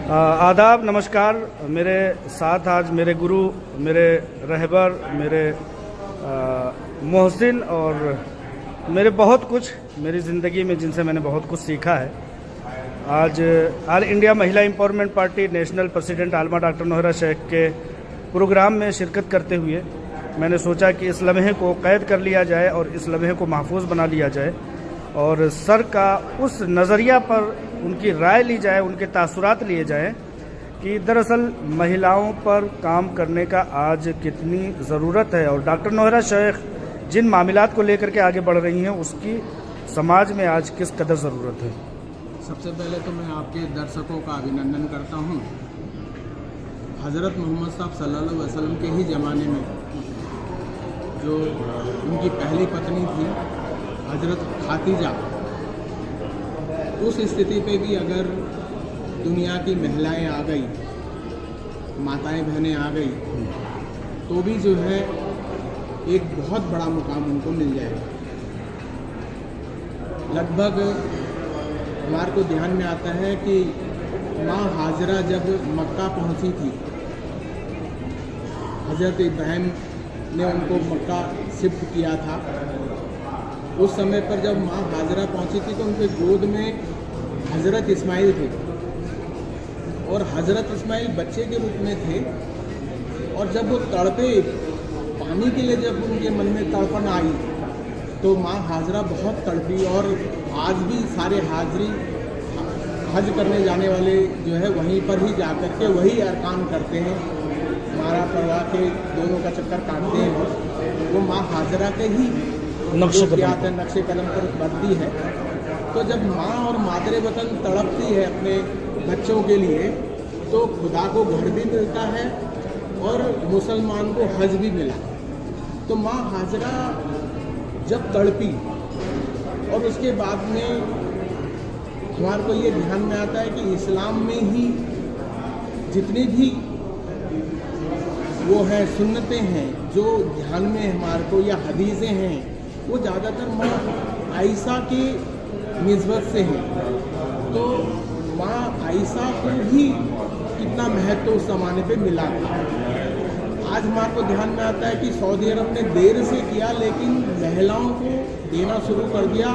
आदाब, नमस्कार। मेरे साथ आज मेरे गुरु, मेरे रहबर, मेरे मोहसिन और मेरे बहुत कुछ मेरी ज़िंदगी में जिनसे मैंने बहुत कुछ सीखा है। आज All India Mahila Empowerment Party national president आलमा डॉक्टर नोहरा शेख के प्रोग्राम में शिरकत करते हुए मैंने सोचा कि इस लम्हे को कैद कर लिया जाए और इस लम्हे को महफूज बना लिया जाए और सर का उस नज़रिया पर उनकी राय ली जाए, उनके तासुरात लिए जाएं कि दरअसल महिलाओं पर काम करने का आज कितनी ज़रूरत है और डॉक्टर नोहरा शेख जिन मामलात को लेकर के आगे बढ़ रही हैं उसकी समाज में आज किस कदर ज़रूरत है। सबसे पहले तो मैं आपके दर्शकों का अभिनंदन करता हूं। हज़रत मोहम्मद साहब सल्लल्लाहु अलैहि वसल्लम के ही ज़माने में जो उनकी पहली पत्नी थी हज़रत खातीजा, उस स्थिति पे भी अगर दुनिया की महिलाएं आ गई, माताएं बहनें आ गई, तो भी जो है एक बहुत बड़ा मुकाम उनको मिल जाएगा। लगभग हमारे को ध्यान में आता है कि माँ हाजरा जब मक्का पहुंची थी, हज़रत इब्राहिम ने उनको मक्का शिफ्ट किया था। उस समय पर जब माँ हाजरा पहुंची थी तो उनके गोद में हज़रत इस्माइल थे और हज़रत इस्माइल बच्चे के रूप में थे। और जब वो तड़पे, पानी के लिए जब उनके मन में तड़पन आई तो माँ हाजरा बहुत तड़पी। और आज भी सारे हाजरी हज करने जाने वाले जो है वहीं पर ही जा कर के वही अरकान करते हैं, मारा परवा के दोनों का चक्कर काटते हैं। वो माँ हाजरा के ही नक्शे कदम पर बढ़ती है। तो जब माँ और मादरे वतन तड़पती है अपने बच्चों के लिए तो खुदा को घर भी मिलता है और मुसलमान को हज भी मिला। तो माँ हाजरा जब तड़पी और उसके बाद में हमारे को ये ध्यान में आता है कि इस्लाम में ही जितनी भी वो हैं सुन्नतें हैं जो ध्यान में हमारे को या हदीसें हैं वो ज़्यादातर माँ आयशा की निस्बत से हैं। तो माँ आयशा को भी कितना महत्व उस ज़माने पे मिला था। आज हमारे को ध्यान में आता है कि सऊदी अरब ने देर से किया लेकिन महिलाओं को देना शुरू कर दिया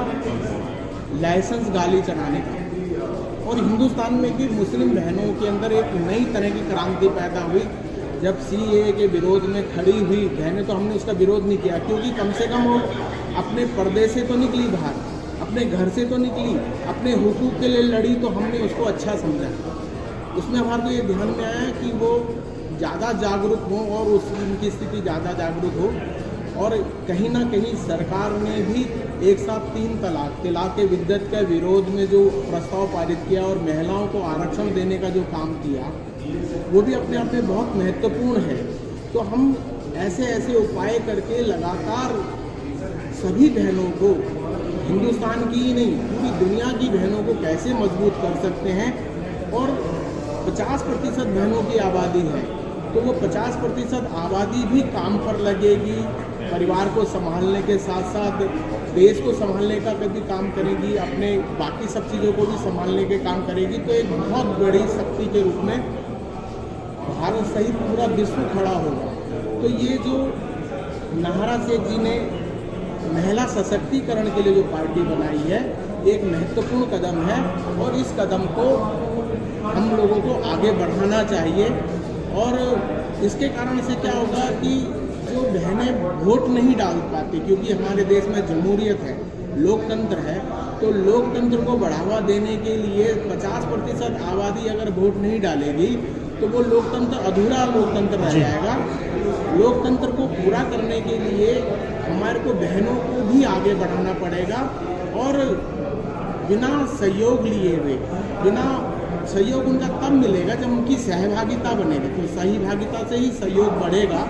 लाइसेंस गाड़ी चलाने का। और हिंदुस्तान में भी मुस्लिम बहनों के अंदर एक नई तरह की क्रांति पैदा हुई जब CAA के विरोध में खड़ी हुई बहनें। तो हमने उसका विरोध नहीं किया क्योंकि कम से कम वो अपने पर्दे से तो निकली बाहर, अपने घर से तो निकली, अपने हुकूक के लिए लड़ी, तो हमने उसको अच्छा समझा। उसमें हमारे को ये ध्यान में आया कि वो ज़्यादा जागरूक हो और उनकी स्थिति ज़्यादा जागरूक हो। और कहीं ना कहीं सरकार ने भी एक साथ 3 तलाक के विद्यत के विरोध में जो प्रस्ताव पारित किया और महिलाओं को आरक्षण देने का जो काम किया वो भी अपने आप में बहुत महत्वपूर्ण है। तो हम ऐसे उपाय करके लगातार सभी बहनों को, हिंदुस्तान की ही नहीं पूरी दुनिया की बहनों को कैसे मजबूत कर सकते हैं। और 50% बहनों की आबादी है तो वो 50% आबादी भी काम पर लगेगी, परिवार को संभालने के साथ साथ देश को संभालने का कभी काम करेगी, अपने बाकी सब चीज़ों को भी संभालने के काम करेगी। तो एक बहुत बड़ी शक्ति के रूप में भारत सहित पूरा विश्व खड़ा होगा। तो ये जो नोहरा शेख जी ने महिला सशक्तिकरण के लिए जो पार्टी बनाई है एक महत्वपूर्ण कदम है और इस कदम को हम लोगों को आगे बढ़ाना चाहिए। और इसके कारण से क्या होगा कि जो बहनें वोट नहीं डाल पाती, क्योंकि हमारे देश में जमहूरियत है, लोकतंत्र है, तो लोकतंत्र को बढ़ावा देने के लिए 50% आबादी अगर वोट नहीं डालेगी तो वो लोकतंत्र अधूरा लोकतंत्र रह जाएगा। लोकतंत्र को पूरा करने के लिए हमारे को बहनों को भी आगे बढ़ाना पड़ेगा और बिना सहयोग लिए हुए, बिना सहयोग उनका तब मिलेगा जब उनकी सहभागिता बनेगी। तो सहभागिता से ही सहयोग बढ़ेगा।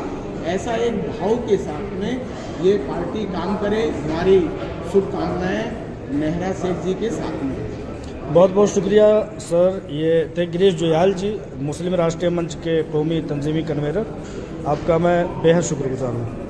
ऐसा एक भाव के साथ में ये पार्टी काम करे। हमारी शुभकामनाएं नोहरा शेख जी के साथ में। बहुत बहुत शुक्रिया सर। ये थे गिरीश जोयाल जी, मुस्लिम राष्ट्रीय मंच के कौमी तंजीमी कन्वीनर। आपका मैं बेहद शुक्रगुजार हूँ।